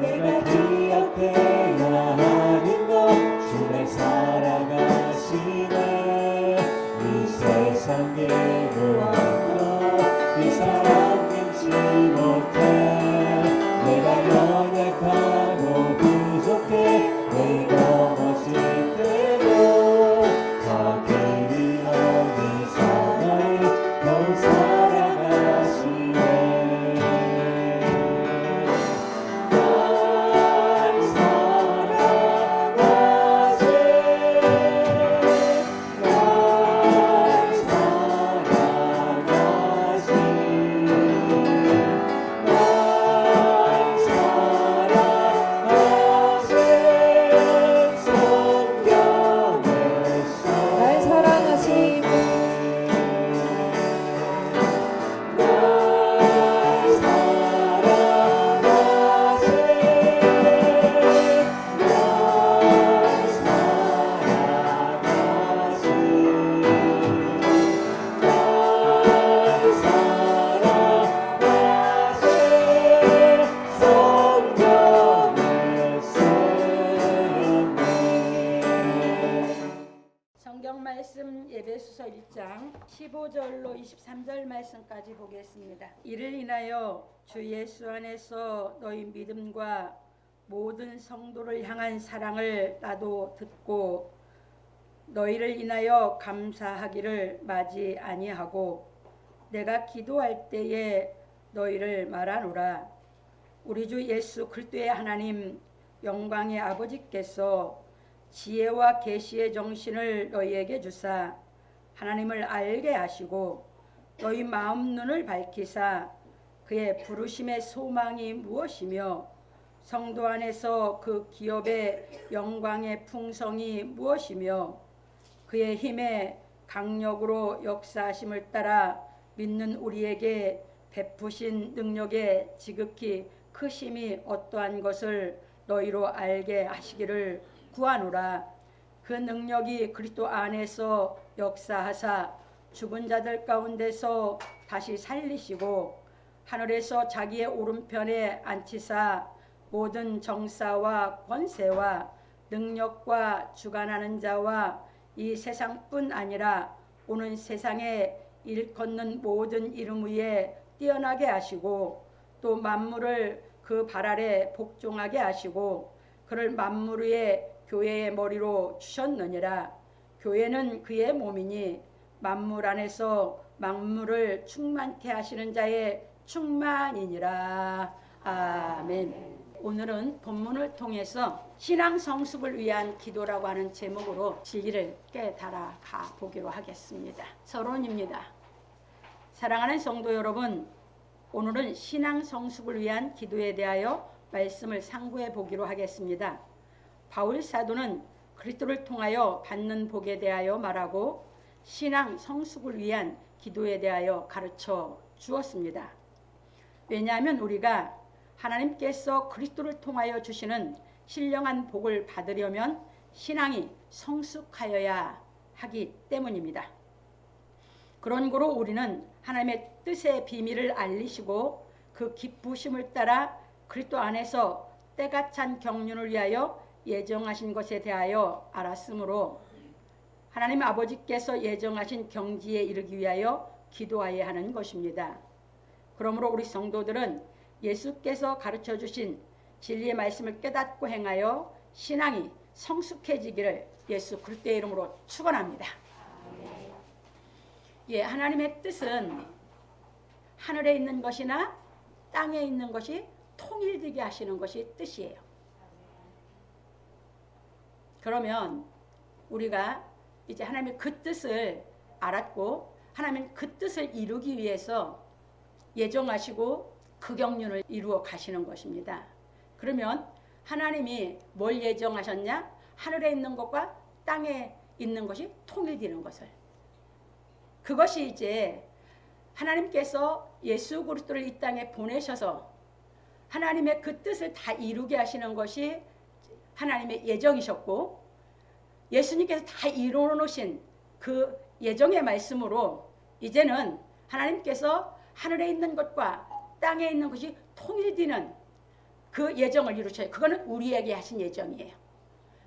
내가 기억해야 하는 것 주를 살아가시네. 이 세상 기부하고 이 사랑 잊지 못해. 내가 연약하고 부족해. 내 넘어질 때도 더 길이 어디서 나를 더욱 사랑하시네. 성경 말씀 에베소서 1장 15절로 23절 말씀까지 보겠습니다. 이를 인하여 주 예수 안에서 너희 믿음과 모든 성도를 향한 사랑을 나도 듣고 너희를 인하여 감사하기를 마지 아니하고 내가 기도할 때에 너희를 말하노라. 우리 주 예수 그리스도의 하나님 영광의 아버지께서 지혜와 계시의 정신을 너희에게 주사 하나님을 알게 하시고 너희 마음 눈을 밝히사 그의 부르심의 소망이 무엇이며 성도 안에서 그 기업의 영광의 풍성이 무엇이며 그의 힘의 강력으로 역사하심을 따라 믿는 우리에게 베푸신 능력의 지극히 크심이 어떠한 것을 너희로 알게 하시기를 구하노라. 그 능력이 그리스도 안에서 역사하사 죽은 자들 가운데서 다시 살리시고 하늘에서 자기의 오른편에 앉히사 모든 정사와 권세와 능력과 주관하는 자와 이 세상뿐 아니라 오는 세상에 일컫는 모든 이름 위에 뛰어나게 하시고 또 만물을 그 발 아래 복종하게 하시고 그를 만물 위에 교회의 머리로 주셨느니라. 교회는 그의 몸이니 만물 안에서 만물을 충만케 하시는 자의 충만이니라. 아멘. 오늘은 본문을 통해서 신앙 성숙을 위한 기도라고 하는 제목으로 진리를 깨달아 가 보기로 하겠습니다. 서론입니다. 사랑하는 성도 여러분, 오늘은 신앙 성숙을 위한 기도에 대하여 말씀을 상고해 보기로 하겠습니다. 바울 사도는 그리스도를 통하여 받는 복에 대하여 말하고 신앙 성숙을 위한 기도에 대하여 가르쳐 주었습니다. 왜냐하면 우리가 하나님께서 그리스도를 통하여 주시는 신령한 복을 받으려면 신앙이 성숙하여야 하기 때문입니다. 그런 고로 우리는 하나님의 뜻의 비밀을 알리시고 그 기쁘심을 따라 그리스도 안에서 때가 찬 경륜을 위하여 예정하신 것에 대하여 알았으므로 하나님 아버지께서 예정하신 경지에 이르기 위하여 기도하여야 하는 것입니다. 그러므로 우리 성도들은 예수께서 가르쳐 주신 진리의 말씀을 깨닫고 행하여 신앙이 성숙해지기를 예수 그리스도의 이름으로 축원합니다. 하나님의 뜻은 하늘에 있는 것이나 땅에 있는 것이 통일되게 하시는 것이 뜻이에요. 그러면 우리가 이제 하나님의 그 뜻을 알았고 하나님은 그 뜻을 이루기 위해서 예정하시고 그 경륜을 이루어 가시는 것입니다. 그러면 하나님이 뭘 예정하셨냐? 하늘에 있는 것과 땅에 있는 것이 통일되는 것을. 그것이 이제 하나님께서 예수 그리스도를 이 땅에 보내셔서 하나님의 그 뜻을 다 이루게 하시는 것이 하나님의 예정이셨고 예수님께서 다 이루어 놓으신 그 예정의 말씀으로 이제는 하나님께서 하늘에 있는 것과 땅에 있는 것이 통일되는 그 예정을 이루셔요. 그거는 우리에게 하신 예정이에요.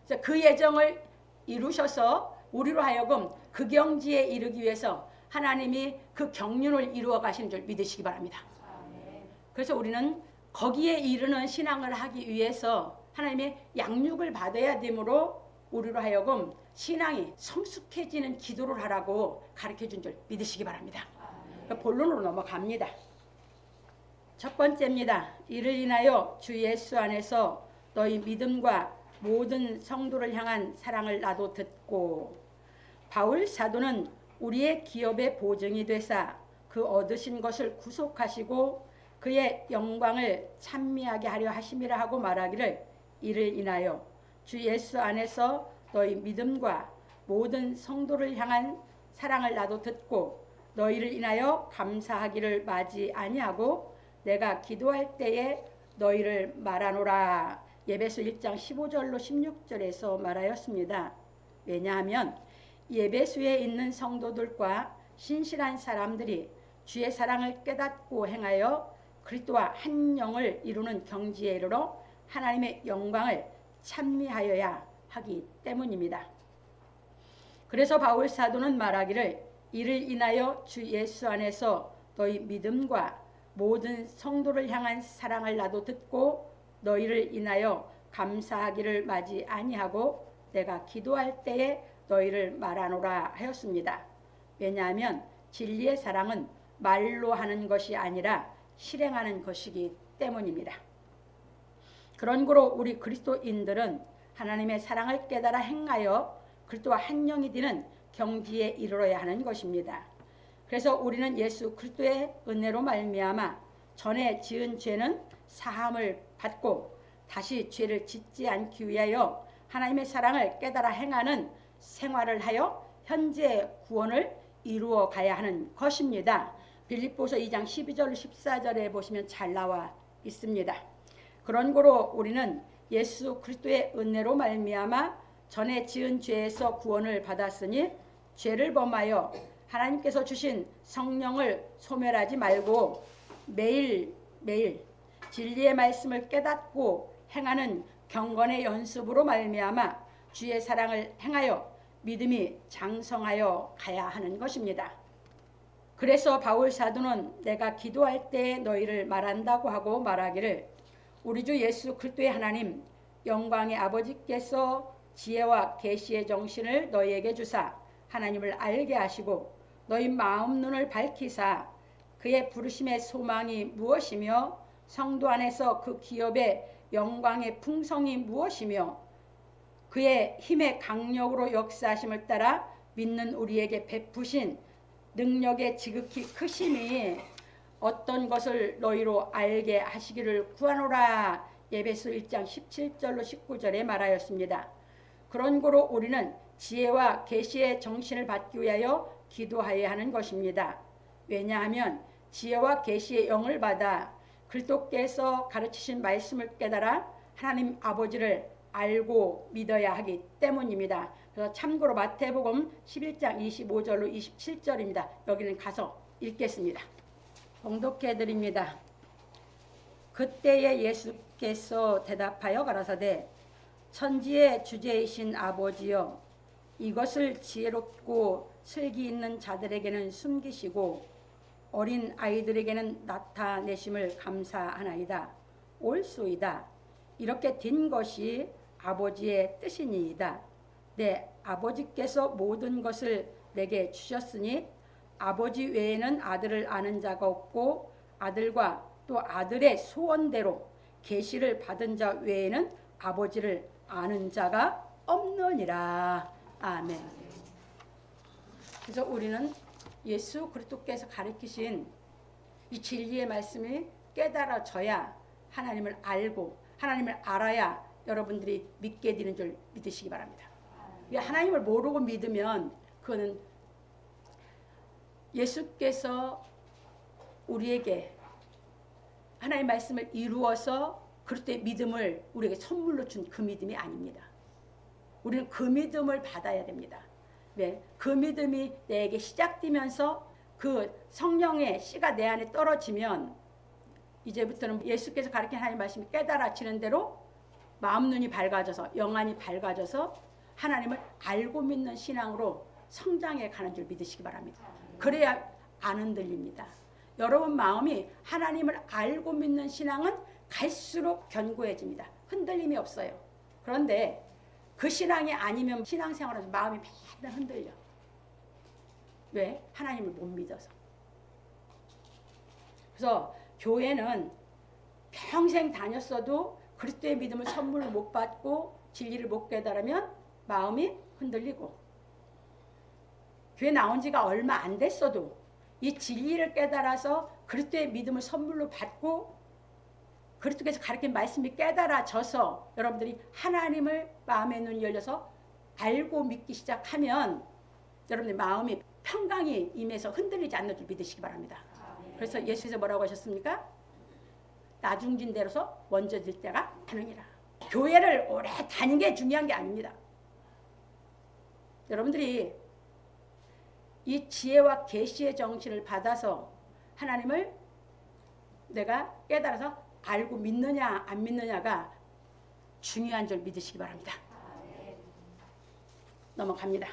그래서 그 예정을 이루셔서 우리로 하여금 그 경지에 이르기 위해서 하나님이 그 경륜을 이루어 가시는 줄 믿으시기 바랍니다. 그래서 우리는 거기에 이르는 신앙을 하기 위해서 하나님의 양육을 받아야 되므로 우리로 하여금 신앙이 성숙해지는 기도를 하라고 가르쳐준 줄 믿으시기 바랍니다. 본론으로 넘어갑니다. 첫 번째입니다. 이를 인하여 주 예수 안에서 너희 믿음과 모든 성도를 향한 사랑을 나도 듣고, 바울 사도는 우리의 기업의 보증이 되사 그 얻으신 것을 구속하시고 그의 영광을 찬미하게 하려 하심이라 하고 말하기를, 이를 인하여 주 예수 안에서 너희 믿음과 모든 성도를 향한 사랑을 나도 듣고 너희를 인하여 감사하기를 마지 아니하고 내가 기도할 때에 너희를 말하노라. 에베소 1장 15절로 16절에서 말하였습니다. 왜냐하면 에베소에 있는 성도들과 신실한 사람들이 주의 사랑을 깨닫고 행하여 그리스도와 한 영을 이루는 경지에 이르러 하나님의 영광을 찬미하여야 하기 때문입니다. 그래서 바울 사도는 말하기를, 이를 인하여 주 예수 안에서 너희 믿음과 모든 성도를 향한 사랑을 나도 듣고 너희를 인하여 감사하기를 마지 아니하고 내가 기도할 때에 너희를 말하노라 하였습니다. 왜냐하면 진리의 사랑은 말로 하는 것이 아니라 실행하는 것이기 때문입니다. 그러므로 우리 그리스도인들은 하나님의 사랑을 깨달아 행하여 그리스도와 한 영이 되는 경지에 이르러야 하는 것입니다. 그래서 우리는 예수 그리스도의 은혜로 말미암아 전에 지은 죄는 사함을 받고 다시 죄를 짓지 않기 위하여 하나님의 사랑을 깨달아 행하는 생활을 하여 현재 구원을 이루어 가야 하는 것입니다. 빌립보서 2장 12절 14절에 보시면 잘 나와 있습니다. 그러므로 우리는 예수 그리스도의 은혜로 말미암아 전에 지은 죄에서 구원을 받았으니 죄를 범하여 하나님께서 주신 성령을 소멸하지 말고 매일매일 진리의 말씀을 깨닫고 행하는 경건의 연습으로 말미암아 주의 사랑을 행하여 믿음이 장성하여 가야 하는 것입니다. 그래서 바울 사도는 내가 기도할 때 너희를 말한다고 하고 말하기를, 우리 주 예수 그리스도의 하나님 영광의 아버지께서 지혜와 계시의 정신을 너희에게 주사 하나님을 알게 하시고 너희 마음 눈을 밝히사 그의 부르심의 소망이 무엇이며 성도 안에서 그 기업의 영광의 풍성이 무엇이며 그의 힘의 강력으로 역사하심을 따라 믿는 우리에게 베푸신 능력의 지극히 크심이 어떤 것을 너희로 알게 하시기를 구하노라. 에베소 1장 17절로 19절에 말하였습니다. 그러므로 우리는 지혜와 계시의 정신을 받기 위하여 기도하여야 하는 것입니다. 왜냐하면 지혜와 계시의 영을 받아 그리스도께서 가르치신 말씀을 깨달아 하나님 아버지를 알고 믿어야 하기 때문입니다. 그래서 참고로 마태복음 11장 25절로 27절입니다. 여기는 가서 읽겠습니다. 봉독해 드립니다. 그때에 예수께서 대답하여 가라사대, 천지의 주제이신 아버지여, 이것을 지혜롭고 슬기 있는 자들에게는 숨기시고 어린 아이들에게는 나타내심을 감사하나이다. 옳소이다. 이렇게 된 것이 아버지의 뜻이니이다. 내 아버지께서 모든 것을 내게 주셨으니 아버지 외에는 아들을 아는 자가 없고 아들과 또 아들의 소원대로 계시를 받은 자 외에는 아버지를 아는 자가 없느니라. 아멘. 그래서 우리는 예수 그리스도께서 가르치신 이 진리의 말씀이 깨달아져야 하나님을 알고 하나님을 알아야 여러분들이 믿게 되는 줄 믿으시기 바랍니다. 하나님을 모르고 믿으면 그거는 예수께서 우리에게 하나님의 말씀을 이루어서 그리스도의 믿음을 우리에게 선물로 준 그 믿음이 아닙니다. 우리는 그 믿음을 받아야 됩니다. 왜? 그 믿음이 내게 시작되면서 그 성령의 씨가 내 안에 떨어지면 이제부터는 예수께서 가르친 하나님 말씀이 깨달아지는 대로 마음 눈이 밝아져서 영안이 밝아져서 하나님을 알고 믿는 신앙으로 성장해 가는 줄 믿으시기 바랍니다. 그래야 안 흔들립니다. 여러분 마음이 하나님을 알고 믿는 신앙은 갈수록 견고해집니다. 흔들림이 없어요. 그런데 그 신앙이 아니면 신앙생활에서 마음이 맨날 흔들려. 왜? 하나님을 못 믿어서. 그래서 교회는 평생 다녔어도 그리스도의 믿음을 선물을 못 받고 진리를 못 깨달으면 마음이 흔들리고, 교회 나온 지가 얼마 안 됐어도 이 진리를 깨달아서 그리스도의 믿음을 선물로 받고 그리스도께서 가르친 말씀이 깨달아져서 여러분들이 하나님을 마음의 눈이 열려서 알고 믿기 시작하면 여러분의 마음이 평강이 임해서 흔들리지 않는 줄 믿으시기 바랍니다. 그래서 예수께서 뭐라고 하셨습니까? 나중진 대로서 먼저 질 때가 하느니라. 교회를 오래 다니는 게 중요한 게 아닙니다. 여러분들이 이 지혜와 계시의 정신을 받아서 하나님을 내가 깨달아서 알고 믿느냐 안 믿느냐가 중요한 줄 믿으시기 바랍니다. 넘어갑니다.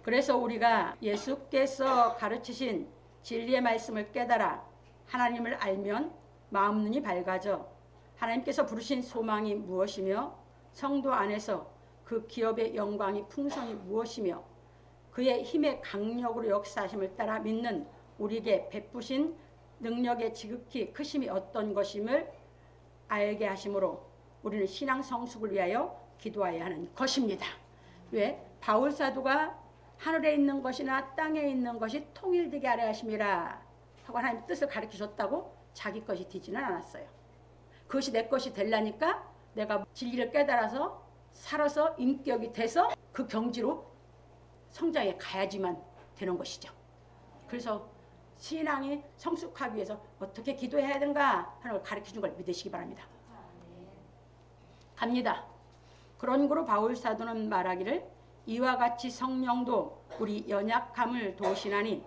그래서 우리가 예수께서 가르치신 진리의 말씀을 깨달아 하나님을 알면 마음 눈이 밝아져 하나님께서 부르신 소망이 무엇이며 성도 안에서 그 기업의 영광이 풍성이 무엇이며 그의 힘의 강력으로 역사하심을 따라 믿는 우리에게 베푸신 능력의 지극히 크심이 어떤 것임을 알게 하심으로 우리는 신앙 성숙을 위하여 기도해야 하는 것입니다. 왜? 바울 사도가 하늘에 있는 것이나 땅에 있는 것이 통일되게 하려 하심이라 하고 하나님 뜻을 가르쳐 줬다고 자기 것이 되지는 않았어요. 그것이 내 것이 되려니까 내가 진리를 깨달아서 살아서 인격이 돼서 그 경지로 성장해 가야지만 되는 것이죠. 그래서 신앙이 성숙하기 위해서 어떻게 기도해야 되는가 하는 걸 가르쳐 준 걸 믿으시기 바랍니다. 갑니다. 그런 거로 바울 사도는 말하기를 이와 같이 성령도 우리 연약함을 도우시나니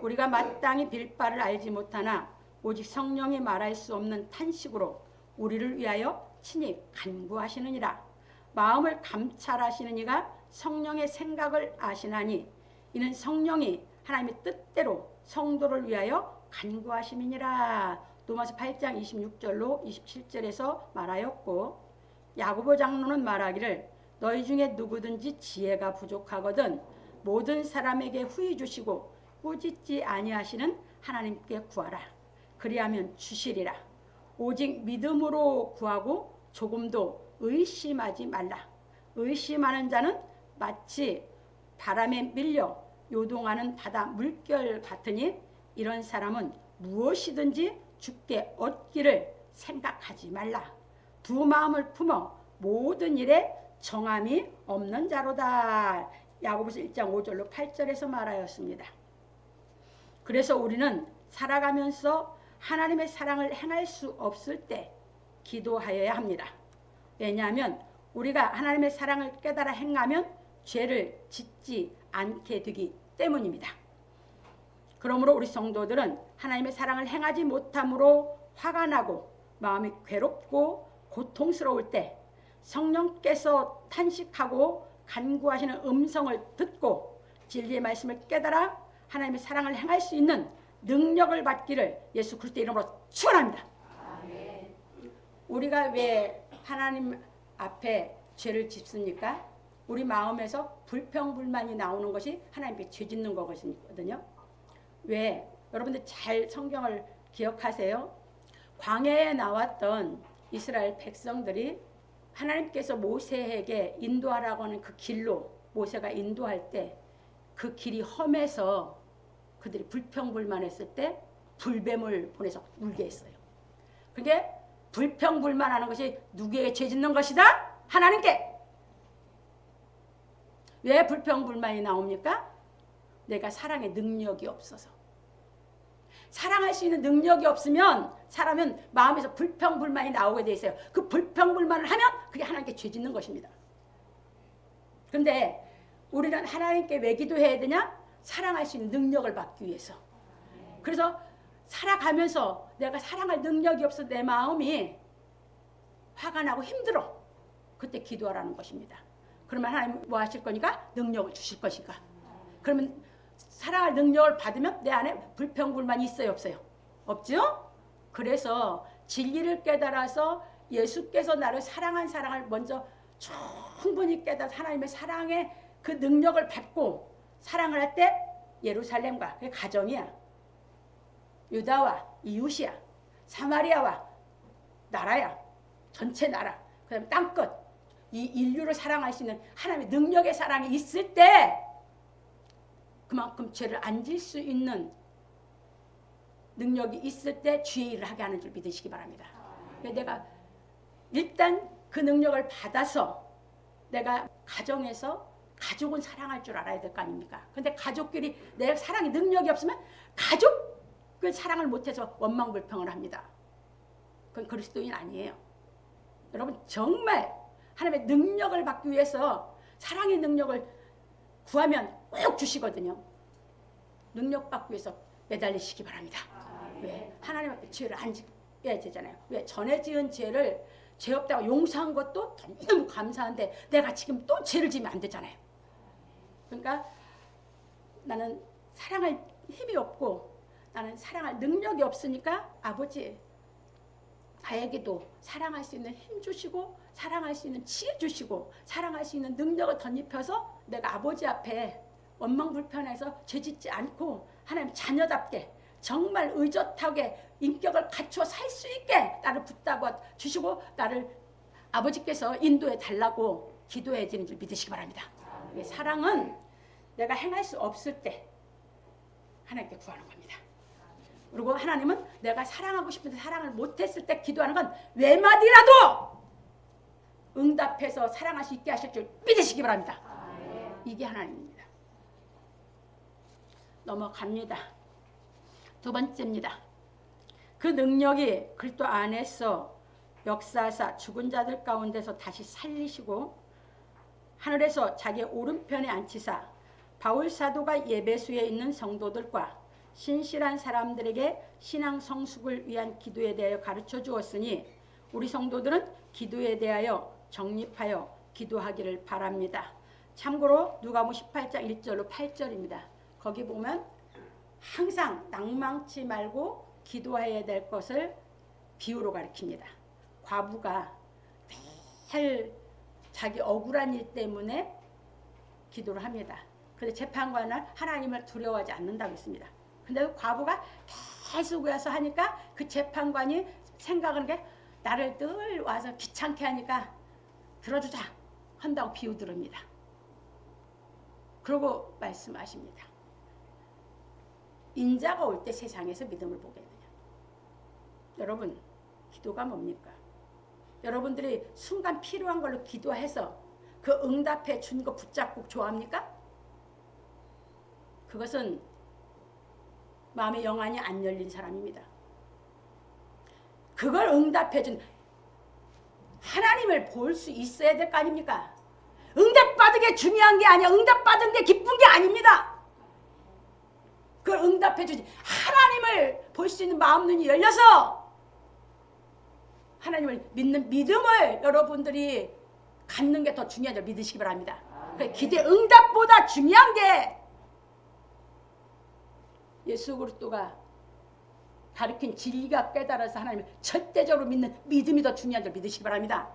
우리가 마땅히 빌 바를 알지 못하나 오직 성령이 말할 수 없는 탄식으로 우리를 위하여 친히 간구하시느니라. 마음을 감찰하시는 이가 성령의 생각을 아시나니 이는 성령이 하나님의 뜻대로 성도를 위하여 간구하심이니라. 로마서 8장 26절로 27절에서 말하였고, 야고보 장로는 말하기를 너희 중에 누구든지 지혜가 부족하거든 모든 사람에게 후히 주시고 꾸짖지 아니하시는 하나님께 구하라. 그리하면 주시리라. 오직 믿음으로 구하고 조금도 의심하지 말라. 의심하는 자는 마치 바람에 밀려 요동하는 바다 물결 같으니 이런 사람은 무엇이든지 주께 얻기를 생각하지 말라. 두 마음을 품어 모든 일에 정함이 없는 자로다. 야고보서 1장 5절로 8절에서 말하였습니다. 그래서 우리는 살아가면서 하나님의 사랑을 행할 수 없을 때 기도하여야 합니다. 왜냐하면 우리가 하나님의 사랑을 깨달아 행하면 죄를 짓지 않게 되기 때문입니다. 그러므로 우리 성도들은 하나님의 사랑을 행하지 못함으로 화가 나고 마음이 괴롭고 고통스러울 때 성령께서 탄식하고 간구하시는 음성을 듣고 진리의 말씀을 깨달아 하나님의 사랑을 행할 수 있는 능력을 받기를 예수 그리스도의 이름으로 축원합니다. 우리가 왜 하나님 앞에 죄를 짓습니까? 우리 마음에서 불평불만이 나오는 것이 하나님께 죄 짓는 거거든요. 왜? 여러분들 잘 성경을 기억하세요. 광야에 나왔던 이스라엘 백성들이 하나님께서 모세에게 인도하라고 하는 그 길로 모세가 인도할 때 그 길이 험해서 그들이 불평불만했을 때 불뱀을 보내서 울게 했어요. 그게 불평불만하는 것이 누구에게 죄 짓는 것이다? 하나님께. 왜 불평불만이 나옵니까? 내가 사랑의 능력이 없어서. 사랑할 수 있는 능력이 없으면 사람은 마음에서 불평불만이 나오게 돼 있어요. 그 불평불만을 하면 그게 하나님께 죄 짓는 것입니다. 그런데 우리는 하나님께 왜 기도해야 되냐? 사랑할 수 있는 능력을 받기 위해서. 그래서 살아가면서 내가 사랑할 능력이 없어 내 마음이 화가 나고 힘들어. 그때 기도하라는 것입니다. 그러면 하나님 뭐 하실 거니까? 능력을 주실 것이니까. 그러면 사랑할 능력을 받으면 내 안에 불평불만이 있어요, 없어요? 없죠? 그래서 진리를 깨달아서 예수께서 나를 사랑한 사랑을 먼저 충분히 깨달아서 하나님의 사랑의 그 능력을 받고 사랑을 할 때 예루살렘과 그게 가정이야. 유다와 이웃이야. 사마리아와 나라야. 전체 나라. 그 다음에 땅끝. 이 인류를 사랑할 수 있는 하나님의 능력의 사랑이 있을 때 그만큼 죄를 안 질 수 있는 능력이 있을 때 주의 일을 하게 하는 줄 믿으시기 바랍니다. 내가 일단 그 능력을 받아서 내가 가정에서 가족은 사랑할 줄 알아야 될 거 아닙니까? 근데 가족끼리 내 사랑의 능력이 없으면 가족을 사랑을 못해서 원망불평을 합니다. 그건 그리스도인 아니에요. 여러분 정말 하나님의 능력을 받기 위해서 사랑의 능력을 구하면 꼭 주시거든요. 능력 받기 위해서 매달리시기 바랍니다. 왜? 하나님 앞에 죄를 안 지어야 되잖아요. 왜? 전에 지은 죄를 죄 없다고 용서한 것도 너무 감사한데 내가 지금 또 죄를 지으면 안 되잖아요. 그러니까 나는 사랑할 힘이 없고 나는 사랑할 능력이 없으니까 아버지 나에게도 사랑할 수 있는 힘 주시고 사랑할 수 있는 지혜 주시고 사랑할 수 있는 능력을 덧입혀서 내가 아버지 앞에 원망불편해서 죄짓지 않고 하나님 자녀답게 정말 의젓하게 인격을 갖추어 살 수 있게 나를 붙잡아 주시고 나를 아버지께서 인도해 달라고 기도해야 되는 줄 믿으시기 바랍니다. 사랑은 내가 행할 수 없을 때 하나님께 구하는 겁니다. 그리고 하나님은 내가 사랑하고 싶은데 사랑을 못했을 때 기도하는 건 외마디라도 응답해서 사랑할 수 있게 하실 줄 믿으시기 바랍니다. 이게 하나님입니다. 넘어갑니다. 두 번째입니다. 그 능력이 그리스도 안에서 역사하사 죽은 자들 가운데서 다시 살리시고 하늘에서 자기의 오른편에 앉히사 바울 사도가 예배소에 있는 성도들과 신실한 사람들에게 신앙 성숙을 위한 기도에 대하여 가르쳐 주었으니 우리 성도들은 기도에 대하여 정립하여 기도하기를 바랍니다. 참고로 누가복음 18장 1절로 8절입니다. 거기 보면 항상 낭망치 말고 기도해야 될 것을 비유로 가르칩니다. 과부가 매일 자기 억울한 일 때문에 기도를 합니다. 그런데 재판관은 하나님을 두려워하지 않는다고 했습니다. 근데 그 과부가 계속 와서 하니까 그 재판관이 생각하는 게 나를 늘 와서 귀찮게 하니까 들어주자 한다고 비유 들읍니다. 그러고 말씀하십니다. 인자가 올 때 세상에서 믿음을 보겠느냐. 여러분 기도가 뭡니까? 여러분들이 순간 필요한 걸로 기도해서 그 응답해 준 거 붙잡고 좋아합니까? 그것은 마음의 영안이 안 열린 사람입니다. 그걸 응답해 준 하나님을 볼 수 있어야 될 거 아닙니까? 응답받은 게 중요한 게 아니야. 응답받은 게 기쁜 게 아닙니다. 그걸 응답해 주지. 하나님을 볼 수 있는 마음 눈이 열려서 하나님을 믿는 믿음을 여러분들이 갖는 게 더 중요한 줄 믿으시기 바랍니다. 기대 응답보다 중요한 게 예수 그리스도가 가르친 진리가 깨달아서 하나님을 절대적으로 믿는 믿음이 더 중요한 줄 믿으시기 바랍니다.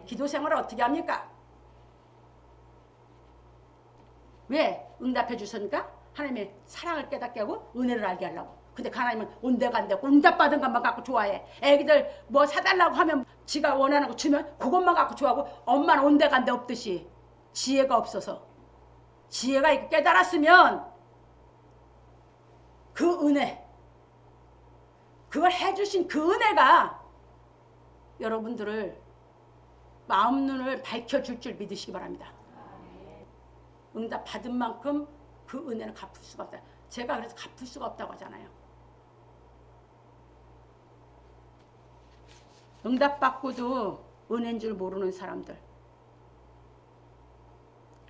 기도 생활을 어떻게 합니까? 왜 응답해 주셨습니까? 하나님의 사랑을 깨닫게 하고 은혜를 알게 하려고. 근데 하나님은 온데간데 응답받은 것만 갖고 좋아해. 애기들 뭐 사달라고 하면 지가 원하는 거 주면 그것만 갖고 좋아하고 엄마는 온데간데 없듯이 지혜가 없어서 지혜가 있고 깨달았으면 그 은혜 그걸 해주신 그 은혜가 여러분들을 마음 눈을 밝혀줄 줄 믿으시기 바랍니다. 응답 받은 만큼 그 은혜는 갚을 수가 없다. 제가 그래서 갚을 수가 없다고 하잖아요. 응답 받고도 은혜인 줄 모르는 사람들,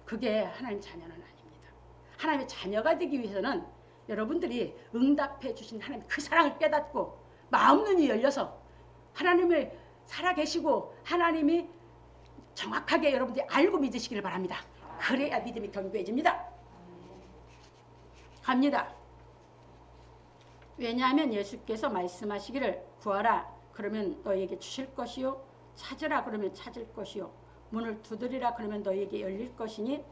그게 하나님 자녀는 아닙니다. 하나님의 자녀가 되기 위해서는 여러분들이 응답해 주신 하나님 그 사랑을 깨닫고 마음 눈이 열려서 하나님을 살아계시고 하나님이 정확하게 여러분들이 알고 믿으시기를 바랍니다. 그래야 믿음이 견고해집니다. 갑니다. 왜냐하면 예수께서 말씀하시기를 구하라 그러면 너희에게 주실 것이요 찾으라 그러면 찾을 것이요 문을 두드리라 그러면 너희에게 열릴 것이니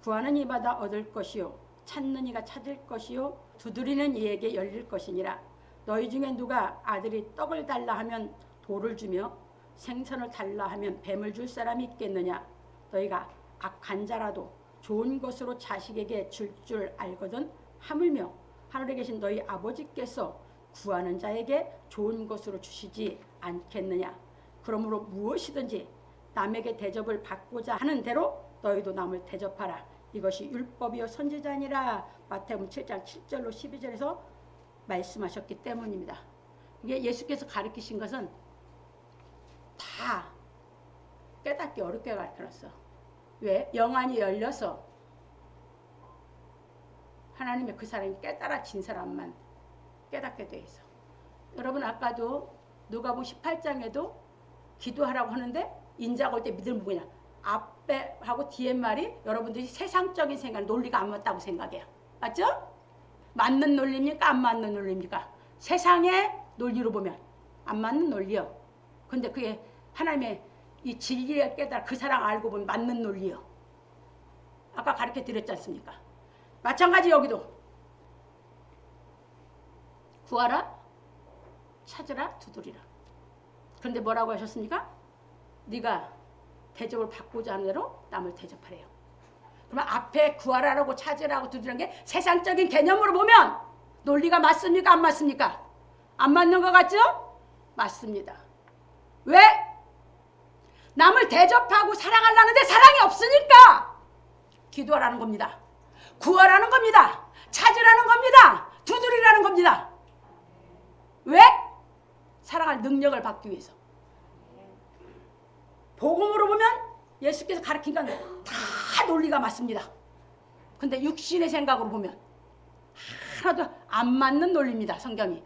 구하는 이마다 얻을 것이요 찾는 이가 찾을 것이요 두드리는 이에게 열릴 것이니라. 너희 중에 누가 아들이 떡을 달라 하면 돌을 주며 생선을 달라 하면 뱀을 줄 사람이 있겠느냐. 너희가 악한 자라도 좋은 것으로 자식에게 줄 줄 알거든 하물며 하늘에 계신 너희 아버지께서 구하는 자에게 좋은 것으로 주시지 않겠느냐. 그러므로 무엇이든지 남에게 대접을 받고자 하는 대로 너희도 남을 대접하라. 이것이 율법이요 선지자니라. 마태복음 7장 7절로 12절에서 말씀하셨기 때문입니다. 이게 예수께서 가르치신 것은 다 깨닫기 어렵게 가르쳐놨어. 왜? 영안이 열려서 하나님의 그 사람이 깨달아진 사람만 깨닫게 돼 있어. 여러분 아까도 누가복음 18장에도 기도하라고 하는데 인자가 올 때 믿음을 뭐냐? 앞에 하고 뒤에 말이 여러분들이 세상적인 생각, 논리가 안 맞다고 생각해요. 맞죠? 맞는 논리입니까? 안 맞는 논리입니까? 세상의 논리로 보면 안 맞는 논리요. 근데 그게 하나님의 이 진리를 깨달아 그 사랑 알고 보면 맞는 논리요. 아까 가르쳐 드렸지 않습니까? 마찬가지 여기도 구하라, 찾으라, 두드리라. 그런데 뭐라고 하셨습니까? 네가 대접을 받고자 하는 대로 남을 대접하래요. 그러면 앞에 구하라라고 찾으라고 두드리는 게 세상적인 개념으로 보면 논리가 맞습니까? 안 맞습니까? 안 맞는 것 같죠? 맞습니다. 왜? 남을 대접하고 사랑하려는데 사랑이 없으니까 기도하라는 겁니다. 구하라는 겁니다. 찾으라는 겁니다. 두드리라는 겁니다. 왜? 사랑할 능력을 받기 위해서. 복음으로 보면 예수께서 가르친 건 다 논리가 맞습니다. 근데 육신의 생각으로 보면 하나도 안 맞는 논리입니다. 성경이.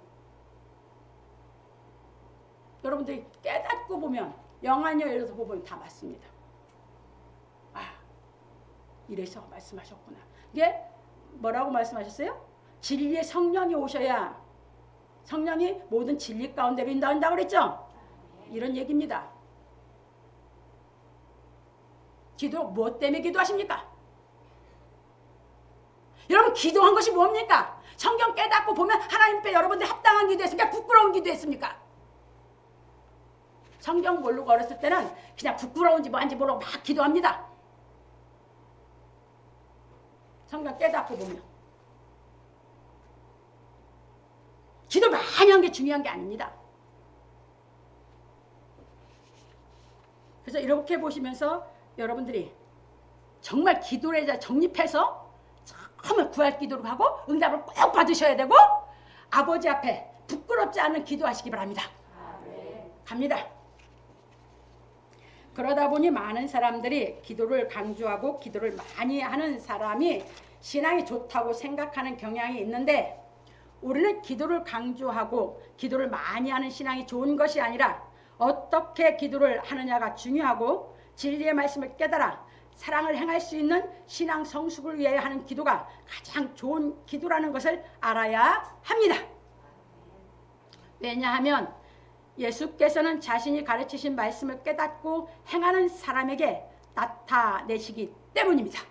여러분들이 깨닫고 보면 영안이 열려서 보면 다 맞습니다. 아, 이래서 말씀하셨구나. 이게 뭐라고 말씀하셨어요? 진리의 성령이 오셔야 성령이 모든 진리 가운데로 인도한다고 그랬죠? 이런 얘기입니다. 기도 무엇 때문에 기도하십니까? 여러분 기도한 것이 뭡니까? 성경 깨닫고 보면 하나님 앞에 여러분들 합당한 기도했습니까? 부끄러운 기도했습니까? 성경 모르고 어렸을 때는 그냥 부끄러운지 뭐한지 모르고 막 기도합니다. 성경 깨닫고 보면 기도 많이 한 게 중요한 게 아닙니다. 그래서 이렇게 보시면서 여러분들이 정말 기도를 정립해서 정말 구할 기도를 하고 응답을 꼭 받으셔야 되고 아버지 앞에 부끄럽지 않은 기도하시기 바랍니다. 갑니다. 그러다 보니 많은 사람들이 기도를 강조하고 기도를 많이 하는 사람이 신앙이 좋다고 생각하는 경향이 있는데 우리는 기도를 강조하고 기도를 많이 하는 신앙이 좋은 것이 아니라 어떻게 기도를 하느냐가 중요하고 진리의 말씀을 깨달아 사랑을 행할 수 있는 신앙 성숙을 위해 하는 기도가 가장 좋은 기도라는 것을 알아야 합니다. 왜냐하면 예수께서는 자신이 가르치신 말씀을 깨닫고 행하는 사람에게 나타내시기 때문입니다.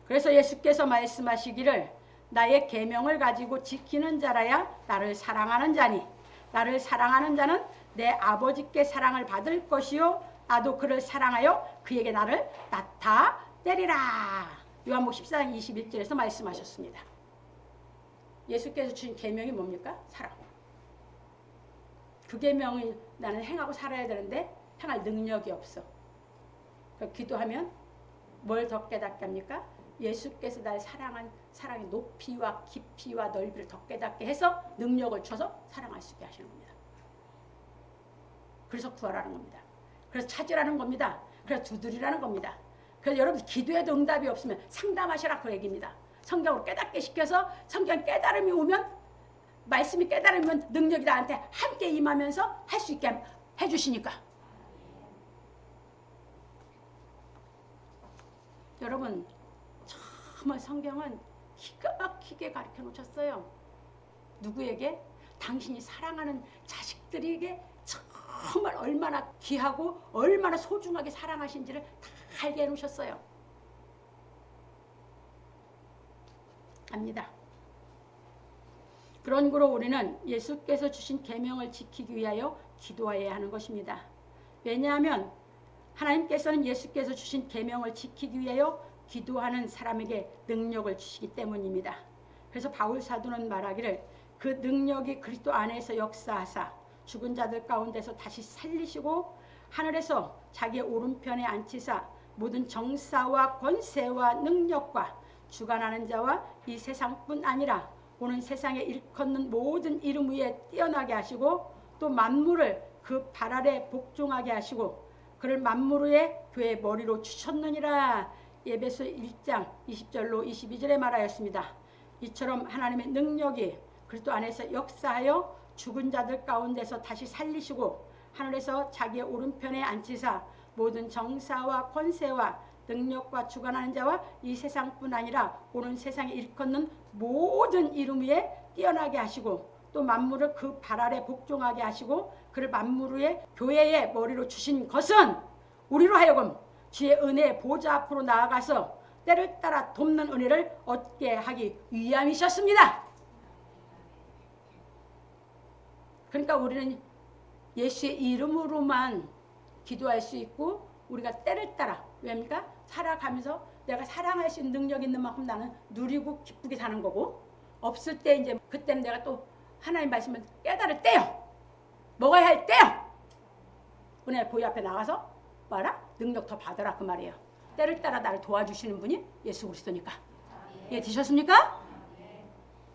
그래서 예수께서 말씀하시기를 나의 계명을 가지고 지키는 자라야 나를 사랑하는 자니 나를 사랑하는 자는 내 아버지께 사랑을 받을 것이요 나도 그를 사랑하여 그에게 나를 나타내리라. 요한복음 14장 21절에서 말씀하셨습니다. 예수께서 주신 계명이 뭡니까? 사랑. 그 계명을 나는 행하고 살아야 되는데 행할 능력이 없어. 기도하면 뭘 더 깨닫게 합니까? 예수께서 날 사랑한 사랑의 높이와 깊이와 넓이를 더 깨닫게 해서 능력을 줘서 사랑할 수 있게 하시는 겁니다. 그래서 구하라는 겁니다. 그래서 찾으라는 겁니다. 그래서 두드리라는 겁니다. 그래서 여러분 기도에도 응답이 없으면 상담하시라 그 얘기입니다. 성경으로 깨닫게 시켜서 성경 깨달음이 오면 말씀이 깨달으면 능력이 나한테 함께 임하면서 할 수 있게 해주시니까. 여러분, 정말 성경은 기가 막히게 가르쳐 놓으셨어요. 누구에게? 당신이 사랑하는 자식들에게 정말 얼마나 귀하고 얼마나 소중하게 사랑하신지를 다 알게 해놓으셨어요. 압니다. 그런 거로 우리는 예수께서 주신 계명을 지키기 위하여 기도해야 하는 것입니다. 왜냐하면 하나님께서는 예수께서 주신 계명을 지키기 위하여 기도하는 사람에게 능력을 주시기 때문입니다. 그래서 바울 사도는 말하기를 그 능력이 그리스도 안에서 역사하사 죽은 자들 가운데서 다시 살리시고 하늘에서 자기의 오른편에 앉히사 모든 정사와 권세와 능력과 주관하는 자와 이 세상뿐 아니라 오는 세상에 일컫는 모든 이름 위에 뛰어나게 하시고 또 만물을 그 발 아래 복종하게 하시고 그를 만물 위에 교회의 머리로 주셨느니라. 에베소 1장 20절로 22절에 말하였습니다. 이처럼 하나님의 능력이 그리스도 안에서 역사하여 죽은 자들 가운데서 다시 살리시고 하늘에서 자기의 오른편에 앉히사 모든 정사와 권세와 능력과 주관하는 자와 이 세상뿐 아니라 오는 세상에 일컫는 모든 이름 위에 뛰어나게 하시고 또 만물을 그 발 아래 복종하게 하시고 그를 만물 위에 교회의 머리로 주신 것은 우리로 하여금 주의 은혜의 보좌 앞으로 나아가서 때를 따라 돕는 은혜를 얻게 하기 위함이셨습니다. 그러니까 우리는 예수의 이름으로만 기도할 수 있고 우리가 때를 따라 왜입니까? 살아가면서 내가 사랑할 수 있는 능력 있는 만큼 나는 누리고 기쁘게 사는 거고 없을 때 이제 그때는 내가 또 하나님 말씀을 깨달을 때요. 먹어야 할 때요. 은혜 보좌 앞에 나가서 봐라 능력 더 받아라 그 말이에요. 때를 따라 나를 도와주시는 분이 예수 그리스도니까. 예, 되셨습니까?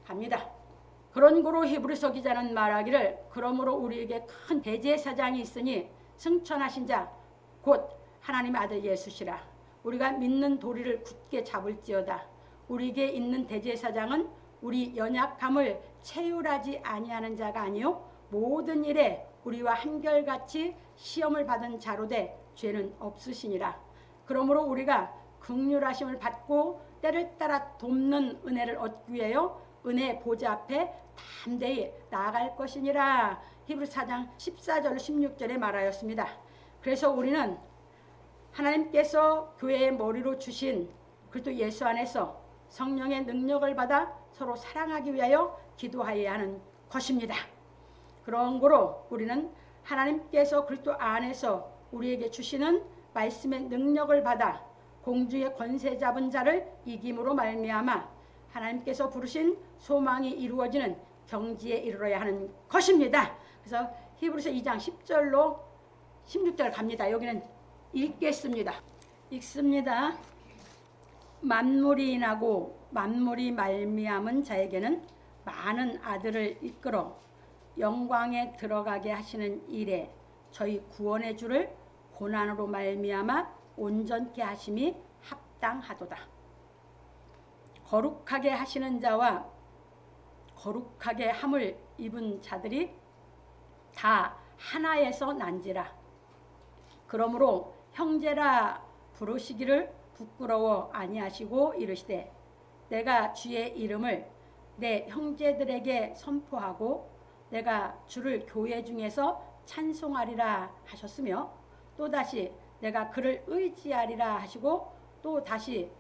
갑니다. 그런 고로 히브리서 기자는 말하기를 그러므로 우리에게 큰 대제사장이 있으니 승천하신 자 곧 하나님의 아들 예수시라. 우리가 믿는 도리를 굳게 잡을지어다. 우리에게 있는 대제사장은 우리 연약함을 체휼하지 아니하는 자가 아니요 모든 일에 우리와 한결같이 시험을 받은 자로 돼 죄는 없으시니라. 그러므로 우리가 긍휼하심을 받고 때를 따라 돕는 은혜를 얻기 위하여 은혜 보좌 앞에 담대히 나아갈 것이니라. 히브리서 4장 14절 16절에 말하였습니다. 그래서 우리는 하나님께서 교회의 머리로 주신 그리스도 예수 안에서 성령의 능력을 받아 서로 사랑하기 위하여 기도하여야 하는 것입니다. 그런 거로 우리는 하나님께서 그리스도 안에서 우리에게 주시는 말씀의 능력을 받아 공중의 권세 잡은 자를 이김으로 말미암아 하나님께서 부르신 소망이 이루어지는 경지에 이르러야 하는 것입니다. 그래서 히브리서 2장 10절로 16절 갑니다. 여기는 읽겠습니다. 읽습니다. 만물이 나고 만물이 말미암은 자에게는 많은 아들을 이끌어 영광에 들어가게 하시는 일에 저희 구원의 주를 고난으로 말미암아 온전케 하심이 합당하도다. 거룩하게 하시는 자와 거룩하게 함을 입은 자들이 다 하나에서 난지라. 그러므로 형제라 부르시기를 부끄러워 아니하시고 이르시되 내가 주의 이름을 내 형제들에게 선포하고 내가 주를 교회 중에서 찬송하리라 하셨으며 또다시 내가 그를 의지하리라 하시고 또다시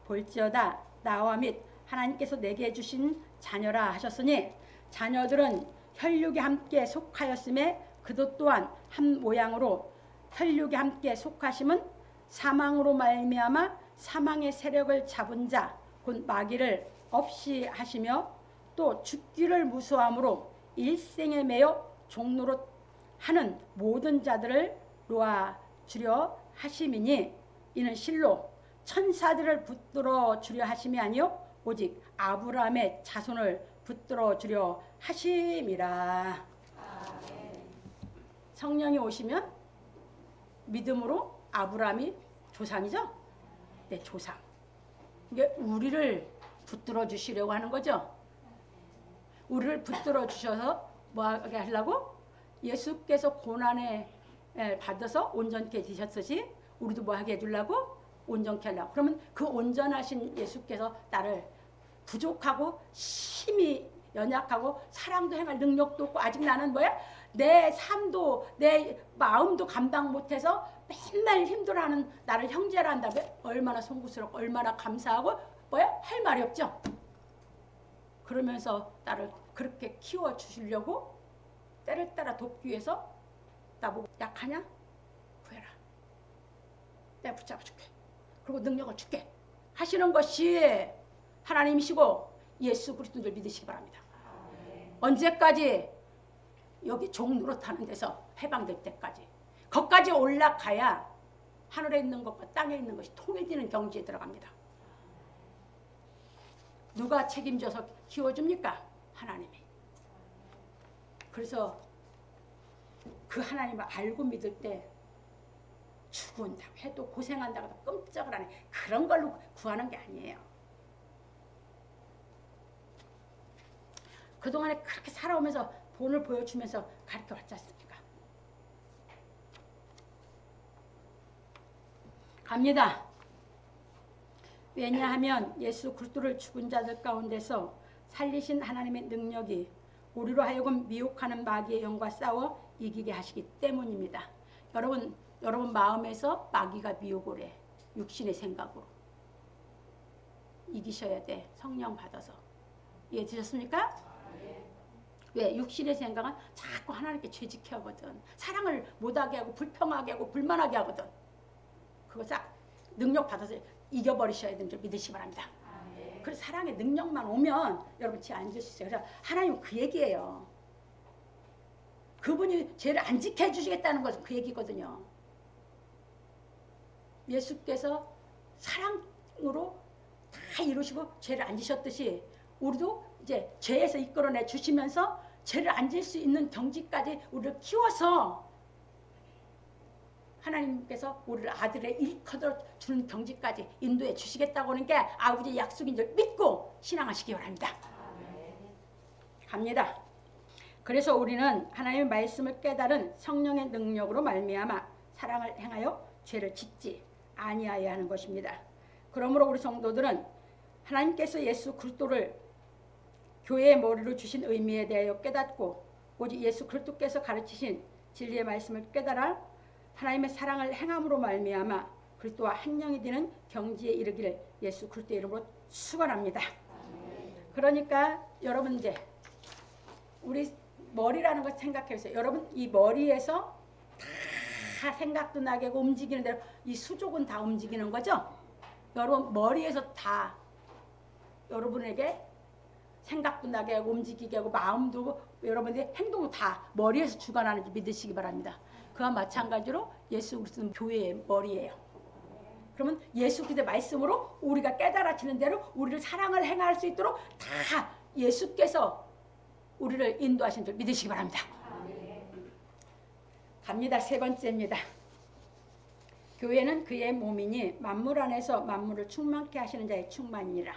볼지어다 나와 및 하나님께서 내게 주신 자녀라 하셨으니 자녀들은 혈육에 함께 속하였음에 그도 또한 한 모양으로 혈육에 함께 속하심은 사망으로 말미암아 사망의 세력을 잡은 자 곧 마귀를 없이 하시며 또 죽기를 무서함으로 일생에 매여 종노릇 하는 모든 자들을 놓아주려 하심이니 이는 실로 천사들을 붙들어 주려 하심이 아니요 오직 아브라함의 자손을 붙들어 주려 하심이라. 성령이 오시면 믿음으로 아브라함이 조상이죠? 네, 조상. 이게 우리를 붙들어 주시려고 하는 거죠. 우리를 붙들어 주셔서 뭐하게 하려고? 예수께서 고난에 받아서 온전케 되셨듯이 우리도 뭐하게 해주려고? 온전케 하려고. 그러면 그 온전하신 예수께서 나를 부족하고 힘이 연약하고 사랑도 행할 능력도 없고 아직 나는 뭐야? 내 삶도 내 마음도 감당 못해서 맨날 힘들어하는 나를 형제라 한다면 얼마나 송구스럽고 얼마나 감사하고 뭐야? 할 말이 없죠. 그러면서 나를 그렇게 키워주시려고 때를 따라 돕기 위해서 나보고 약하냐? 구해라. 내가 붙잡아줄게. 그리고 능력을 줄게. 하시는 것이 하나님이시고 예수 그리스도를 믿으시기 바랍니다. 언제까지? 여기 종 노릇하는 데서 해방될 때까지. 거기까지 올라가야 하늘에 있는 것과 땅에 있는 것이 통일되는 경지에 들어갑니다. 누가 책임져서 키워줍니까? 하나님이. 그래서 그 하나님을 알고 믿을 때 죽은다고 해도 고생한다고 해도 끔찍을 안 해. 그런 걸로 구하는 게 아니에요. 그동안에 그렇게 살아오면서 본을 보여주면서 가르쳐 왔지 않습니까? 갑니다. 왜냐하면 예수 그리스도를 죽은 자들 가운데서 살리신 하나님의 능력이 우리로 하여금 미혹하는 마귀의 영과 싸워 이기게 하시기 때문입니다. 여러분 마음에서 마귀가 미혹을 해. 육신의 생각으로. 이기셔야 돼. 성령 받아서. 이해되셨습니까? 왜? 육신의 생각은 자꾸 하나님께 죄짓게 하거든. 사랑을 못하게 하고 불평하게 하고 불만하게 하거든. 그거 싹 능력 받아서 이겨버리셔야 되는 줄 믿으시기 바랍니다. 그래서 사랑의 능력만 오면 여러분 죄 안 질 수 있어요. 그래서 하나님은 그 얘기예요. 그분이 죄를 안 지켜 주시겠다는 것은 그 얘기거든요. 예수께서 사랑으로 다 이루시고 죄를 안 지셨듯이 우리도 이제 죄에서 이끌어내 주시면서 죄를 안 질 수 있는 경지까지 우리를 키워서 하나님께서 우리를 아들의 일컬어 주는 경지까지 인도해 주시겠다고 하는 게 아버지의 약속인 줄 믿고 신앙하시기 바랍니다. 갑니다. 그래서 우리는 하나님의 말씀을 깨달은 성령의 능력으로 말미암아 사랑을 행하여 죄를 짓지 아니하여야 하는 것입니다. 그러므로 우리 성도들은 하나님께서 예수 그리스도를 교회의 머리로 주신 의미에 대하여 깨닫고 오직 예수 그리스도께서 가르치신 진리의 말씀을 깨달아 하나님의 사랑을 행함으로 말미암아 그리스도와 한 영이 되는 경지에 이르기를 예수 그리스도의 이름으로 축원합니다. 그러니까 여러분 이제 우리 머리라는 걸 생각해 보세요. 여러분 이 머리에서 다 생각도 나게 하고 움직이는 대로 이 수족은 다 움직이는 거죠. 여러분 머리에서 다 여러분에게 생각도 나게 하고 움직이게 하고 마음도 여러분들의 행동도 다 머리에서 주관하는지 믿으시기 바랍니다. 그와 마찬가지로 예수 그리스도는 교회의 머리예요. 그러면 예수 그리스도의 말씀으로 우리가 깨달아지는 대로 우리를 사랑을 행할 수 있도록 다 예수께서 우리를 인도하신 줄 믿으시기 바랍니다. 갑니다. 세 번째입니다. 교회는 그의 몸이니 만물 안에서 만물을 충만케 하시는 자의 충만이니라.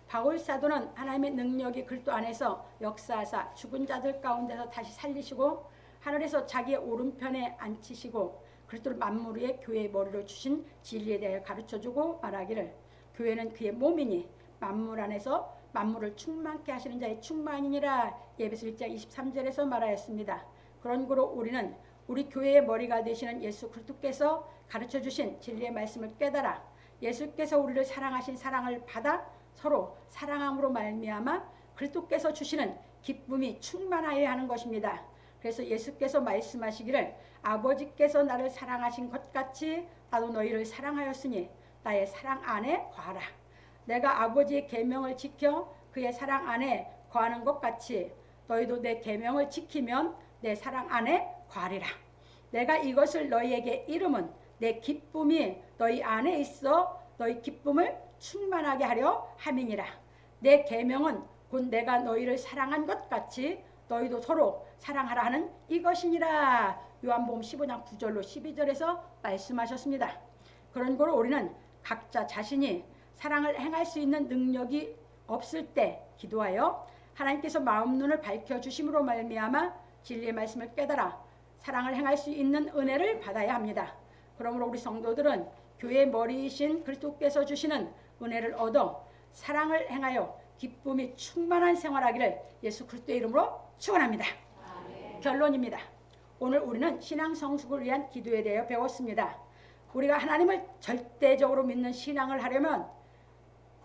바울 사도는 하나님의 능력이 그리스도 안에서 역사하사 죽은 자들 가운데서 다시 살리시고 하늘에서 자기의 오른편에 앉히시고 그리스도를 만물 위에 교회의 머리로 주신 진리에 대하여 가르쳐주고 말하기를 교회는 그의 몸이니 만물 안에서 만물을 충만케 하시는 자의 충만이니라. 에베소 1장 23절에서 말하였습니다. 그러므로 우리는 우리 교회의 머리가 되시는 예수 그리스도께서 가르쳐주신 진리의 말씀을 깨달아 예수께서 우리를 사랑하신 사랑을 받아 서로 사랑함으로 말미암아 그리스도께서 주시는 기쁨이 충만하여야 하는 것입니다. 그래서 예수께서 말씀하시기를 아버지께서 나를 사랑하신 것 같이 나도 너희를 사랑하였으니 나의 사랑 안에 거하라. 내가 아버지의 계명을 지켜 그의 사랑 안에 거하는 것 같이 너희도 내 계명을 지키면 내 사랑 안에 거하리라. 내가 이것을 너희에게 이름은 내 기쁨이 너희 안에 있어 너희 기쁨을 충만하게 하려 함이니라. 내 계명은 곧 내가 너희를 사랑한 것 같이 너희도 서로 사랑하라 하는 이것이니라. 요한복음 15장 9절로 12절에서 말씀하셨습니다. 그런 거로 우리는 각자 자신이 사랑을 행할 수 있는 능력이 없을 때 기도하여 하나님께서 마음 눈을 밝혀주심으로 말미암아 진리의 말씀을 깨달아 사랑을 행할 수 있는 은혜를 받아야 합니다. 그러므로 우리 성도들은 교회의 머리이신 그리스도께서 주시는 은혜를 얻어 사랑을 행하여 기쁨이 충만한 생활하기를 예수 그리스도의 이름으로 축원합니다. 결론입니다. 오늘 우리는 신앙 성숙을 위한 기도에 대해 배웠습니다. 우리가 하나님을 절대적으로 믿는 신앙을 하려면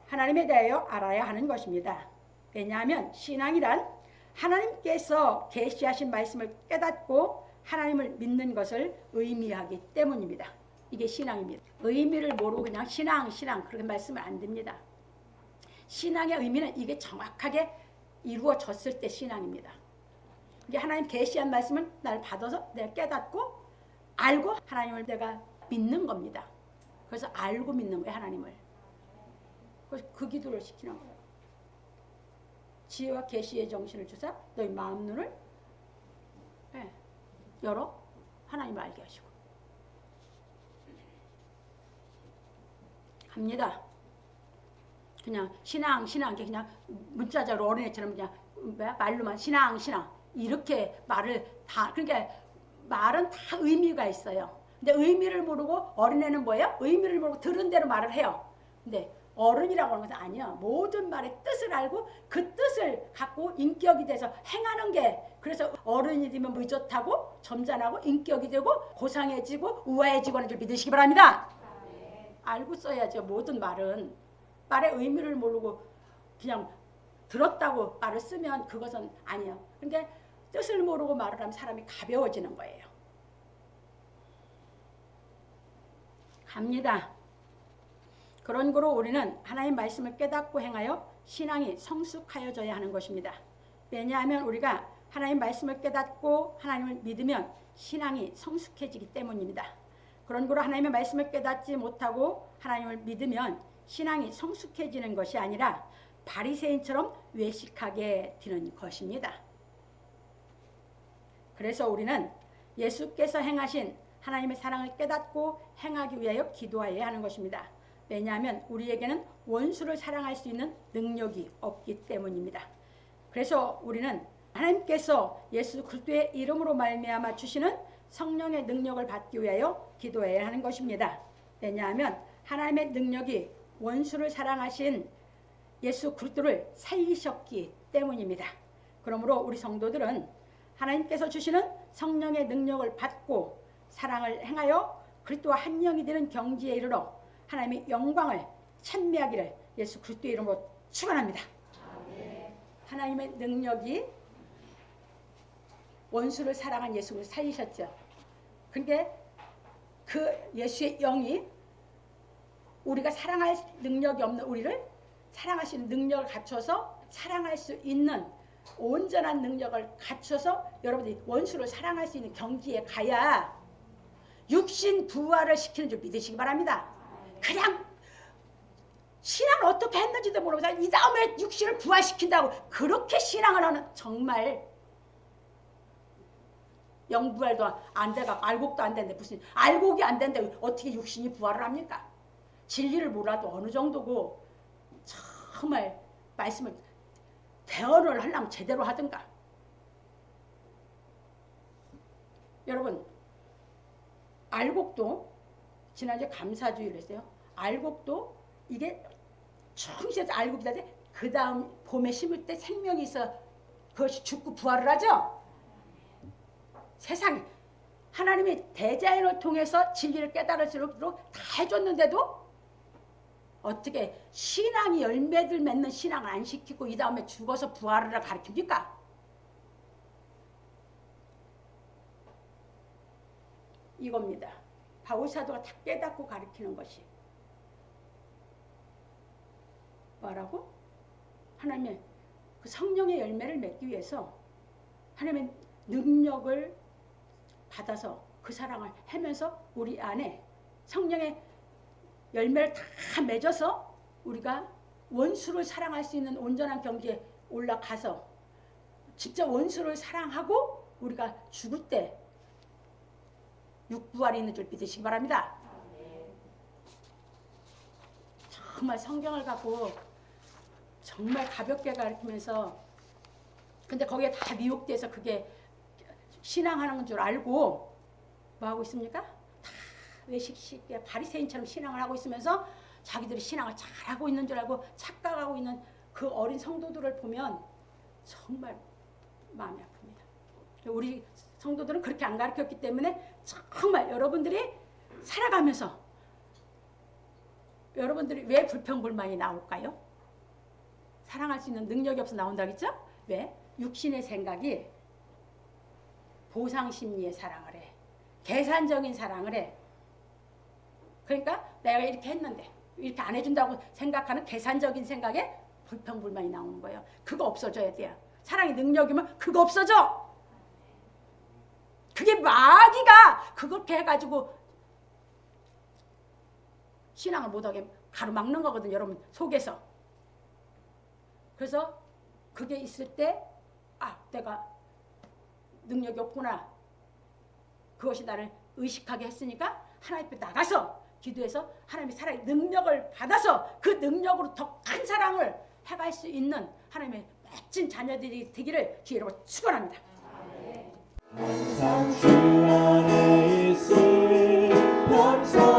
하나님에 대하여 알아야 하는 것입니다. 왜냐하면 신앙이란 하나님께서 계시하신 말씀을 깨닫고 하나님을 믿는 것을 의미하기 때문입니다. 이게 신앙입니다. 의미를 모르고 그냥 신앙 그렇게 말씀을 안 됩니다. 신앙의 의미는 이게 정확하게 이루어졌을 때 신앙입니다. 이게 하나님 계시한 말씀을 날 받아서 내가 깨닫고 알고 하나님을 내가 믿는 겁니다. 그래서 알고 믿는 거예요, 하나님을. 그래서 그 기도를 시키는 거예요. 지혜와 계시의 정신을 주사 너희 마음 눈을 열어 하나님을 알게 하시고 합니다. 그냥 신앙 그냥 문자적으로 어린애처럼 그냥 말로만 신앙 이렇게 말을 다 그러니까 말은 다 의미가 있어요. 근데 의미를 모르고 어린애는 뭐예요? 의미를 모르고 들은 대로 말을 해요. 근데 어른이라고 하는 것은 아니야. 모든 말의 뜻을 알고 그 뜻을 갖고 인격이 돼서 행하는 게 그래서 어른이 되면 의젓하고 점잖하고 인격이 되고 고상해지고 우아해지고 하는 줄 믿으시기 바랍니다. 알고 써야죠. 모든 말은 말의 의미를 모르고 그냥 들었다고 말을 쓰면 그것은 아니에요. 그러니까 뜻을 모르고 말을 하면 사람이 가벼워지는 거예요. 갑니다. 그런 거로 우리는 하나님 말씀을 깨닫고 행하여 신앙이 성숙하여져야 하는 것입니다. 왜냐하면 우리가 하나님 말씀을 깨닫고 하나님을 믿으면 신앙이 성숙해지기 때문입니다. 그런 거로 하나님의 말씀을 깨닫지 못하고 하나님을 믿으면 신앙이 성숙해지는 것이 아니라 바리새인처럼 외식하게 되는 것입니다. 그래서 우리는 예수께서 행하신 하나님의 사랑을 깨닫고 행하기 위하여 기도해야 하는 것입니다. 왜냐하면 우리에게는 원수를 사랑할 수 있는 능력이 없기 때문입니다. 그래서 우리는 하나님께서 예수 그리스도의 이름으로 말미암아 주시는 성령의 능력을 받기 위하여 기도해야 하는 것입니다. 왜냐하면 하나님의 능력이 원수를 사랑하신 예수 그리스도를 살리셨기 때문입니다. 그러므로 우리 성도들은 하나님께서 주시는 성령의 능력을 받고 사랑을 행하여 그리스도와 한 영이 되는 경지에 이르러 하나님의 영광을 찬미하기를 예수 그리스도의 이름으로 축원합니다. 하나님의 능력이 원수를 사랑한 예수를 살리셨죠. 그러니까 그 예수의 영이 우리가 사랑할 능력이 없는 우리를 사랑할 수 있는 능력을 갖춰서 사랑할 수 있는 온전한 능력을 갖춰서 여러분들이 원수를 사랑할 수 있는 경지에 가야 육신 부활을 시키는 줄 믿으시기 바랍니다. 그냥 신앙을 어떻게 했는지도 모르고 이 다음에 육신을 부활시킨다고 그렇게 신앙을 하는 정말 영부활도 안 돼가 알곡도 안 되는데 무슨 알곡이 안 되는데 어떻게 육신이 부활을 합니까? 진리를 몰라도 어느 정도고 정말 말씀을 대언을 하려면 제대로 하든가. 여러분 알곡도 지난주에 감사주의를 했어요. 알곡도 이게 충실해서 알곡이 되는데 그 다음 봄에 심을 때 생명이 있어 그것이 죽고 부활을 하죠. 세상에 하나님이 대자연을 통해서 진리를 깨달을수록 다 해줬는데도 어떻게 신앙이 열매들 맺는 신앙을 안 시키고 이 다음에 죽어서 부활을 가르칩니까? 이겁니다. 바울 사도가 다 깨닫고 가르치는 것이 뭐라고? 하나님의 그 성령의 열매를 맺기 위해서 하나님의 능력을 받아서 그 사랑을 하면서 우리 안에 성령의 열매를 다 맺어서 우리가 원수를 사랑할 수 있는 온전한 경지에 올라가서 진짜 원수를 사랑하고 우리가 죽을 때 육부활이 있는 줄 믿으시기 바랍니다. 정말 성경을 갖고 정말 가볍게 가르치면서 근데 거기에 다 미혹돼서 그게 신앙하는 줄 알고 뭐 하고 있습니까? 다 외식식 바리새인처럼 신앙을 하고 있으면서 자기들이 신앙을 잘하고 있는 줄 알고 착각하고 있는 그 어린 성도들을 보면 정말 마음이 아픕니다. 우리 성도들은 그렇게 안 가르쳤기 때문에 정말 여러분들이 살아가면서 여러분들이 왜 불평불만이 나올까요? 사랑할 수 있는 능력이 없어 나온다겠죠? 왜? 육신의 생각이 보상심리의 사랑을 해. 계산적인 사랑을 해. 그러니까 내가 이렇게 했는데 이렇게 안 해준다고 생각하는 계산적인 생각에 불평불만이 나오는 거예요. 그거 없어져야 돼요. 사랑의 능력이면 그거 없어져. 그게 마귀가 그렇게 해가지고 신앙을 못하게 가로막는 거거든요. 여러분 속에서. 그래서 그게 있을 때 내가 능력이 없구나. 그것이 나를 의식하게 했으니까 하나님 앞에 나가서 기도해서 하나님의 사랑의 능력을 받아서 그 능력으로 더 큰 사랑을 해갈 수 있는 하나님의 멋진 자녀들이 되기를 주의로 축원합니다. 항상 주 안에 있을 감사